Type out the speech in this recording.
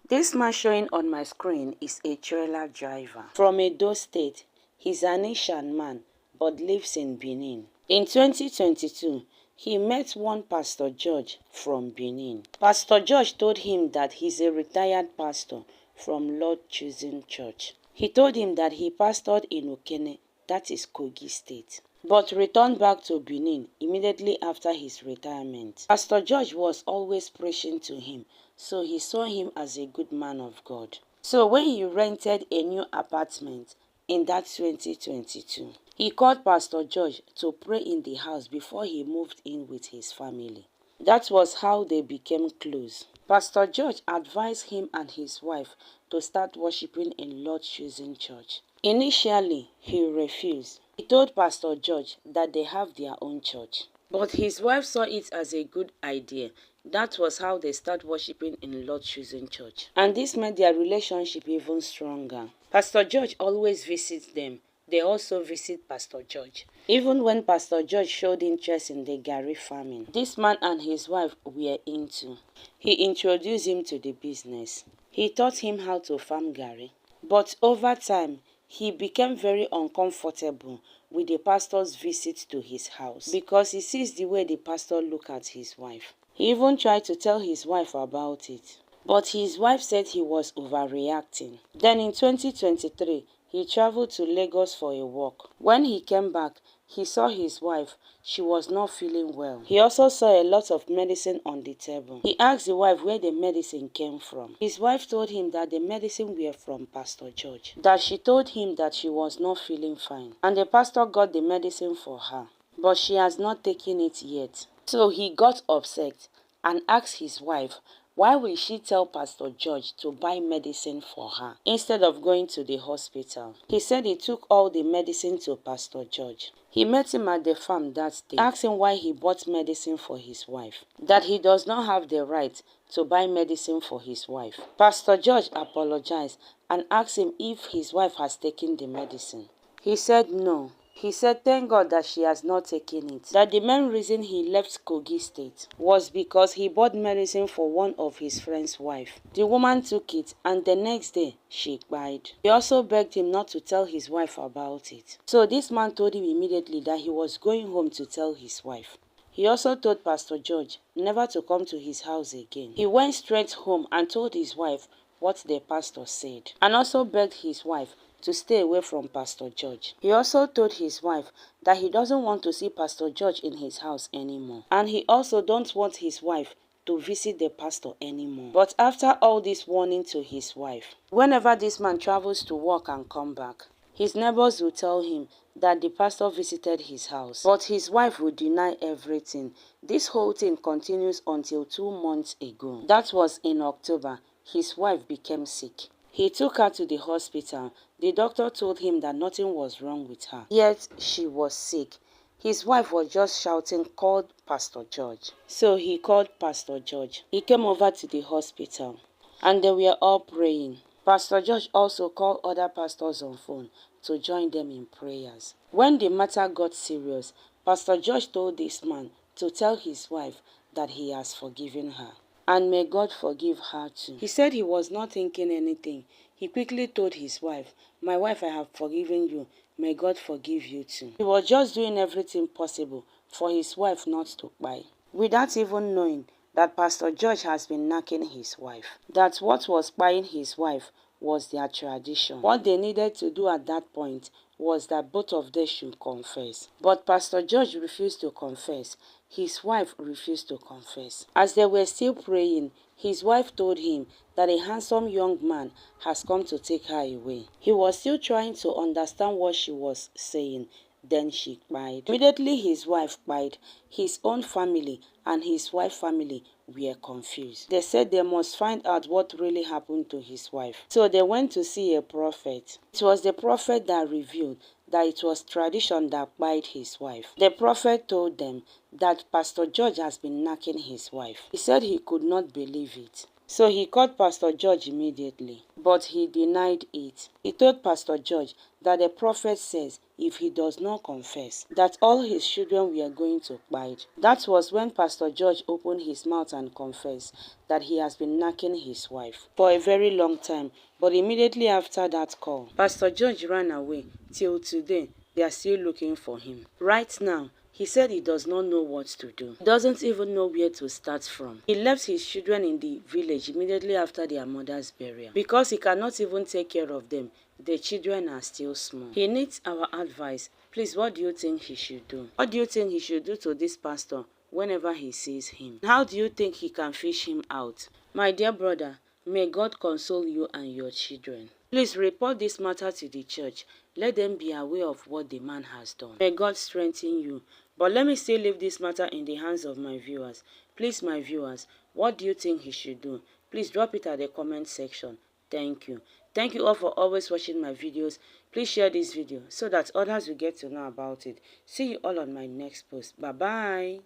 This man showing on my screen is a trailer driver from Edo State. He's an Asian man but lives in Benin. In 2022, he met one Pastor George from Benin. Pastor George told him that he's a retired pastor from Lord Chosen Church. He told him that he pastored in Okene, that is Kogi State, but returned back to Benin immediately after his retirement. Pastor George was always preaching to him, so he saw him as a good man of God. So when he rented a new apartment in that 2022, he called Pastor George to pray in the house before he moved in with his family. That was how they became close. Pastor George advised him and his wife to start worshiping in Lord Chosen Church. Initially, he refused. He told Pastor George that they have their own church. But his wife saw it as a good idea. That was how they started worshiping in Lord Chosen Church. And this made their relationship even stronger. Pastor George always visits them. They also visit Pastor George. Even when Pastor George showed interest in the Gary farming, this man and his wife were into. He introduced him to the business. He taught him how to farm Gary. But over time, he became very uncomfortable with the pastor's visit to his house because he sees the way the pastor looks at his wife. He even tried to tell his wife about it, but his wife said he was overreacting. Then in 2023, he traveled to Lagos for a walk. When he came back, he saw his wife. She was not feeling well. He also saw a lot of medicine on the table. He asked the wife where the medicine came from. His wife told him that the medicine were from Pastor George. That she told him that she was not feeling fine. And the pastor got the medicine for her. But she has not taken it yet. So he got upset and asked his wife, why will she tell Pastor George to buy medicine for her instead of going to the hospital? He said he took all the medicine to Pastor George. He met him at the farm that day, asked him why he bought medicine for his wife, that he does not have the right to buy medicine for his wife. Pastor George apologized and asked him if his wife has taken the medicine. He said no. He said thank God that she has not taken it. That the main reason he left Kogi State was because he bought medicine for one of his friend's wife. The woman took it and the next day she died. He also begged him not to tell his wife about it. So this man told him immediately that he was going home to tell his wife. He also told Pastor George never to come to his house again. He went straight home and told his wife what the pastor said, and also begged his wife to stay away from Pastor George. He also told his wife that he doesn't want to see Pastor George in his house anymore. And he also don't want his wife to visit the pastor anymore. But after all this warning to his wife, whenever this man travels to work and come back, his neighbors will tell him that the pastor visited his house. But his wife will deny everything. This whole thing continues until 2 months ago. That was in October. His wife became sick. He took her to the hospital. The doctor told him that nothing was wrong with her, yet she was sick. His wife was just shouting, called Pastor George. So he called Pastor George. He came over to the hospital and they were all praying. Pastor George also called other pastors on phone to join them in prayers. When the matter got serious, Pastor George told this man to tell his wife that he has forgiven her. And may God forgive her too. He said he was not thinking anything. He quickly told his wife, my wife, I have forgiven you. May God forgive you too. He was just doing everything possible for his wife not to cry, without even knowing that Pastor George has been knacking his wife. That what was buying his wife was their tradition. What they needed to do at that point was that both of them should confess. But Pastor George refused to confess. His wife refused to confess. As they were still praying, his wife told him that a handsome young man has come to take her away. He was still trying to understand what she was saying. Then she cried. Immediately his wife cried. His own family and his wife's family were confused. They said they must find out what really happened to his wife. So they went to see a prophet. It was the prophet that revealed that it was tradition that cried his wife. The prophet told them that Pastor George has been knacking his wife. He said he could not believe it. So he called Pastor George immediately, but he denied it. He told Pastor George that the prophet says if he does not confess, that all his children were going to bite. That was when Pastor George opened his mouth and confessed that he has been knacking his wife for a very long time. But immediately after that call, Pastor George ran away. Till today, they are still looking for him. Right now, he said he does not know what to do. He doesn't even know where to start from. He left his children in the village immediately after their mother's burial because he cannot even take care of them. The children are still small. He needs our advice. Please, what do you think he should do? What do you think he should do to this pastor whenever he sees him? How do you think he can fish him out? My dear brother, may God console you and your children. Please report this matter to the church. Let them be aware of what the man has done. May God strengthen you. But let me still leave this matter in the hands of my viewers. Please, my viewers, what do you think he should do? Please drop it at the comment section. Thank you. Thank you all for always watching my videos. Please share this video so that others will get to know about it. See you all on my next post. Bye-bye.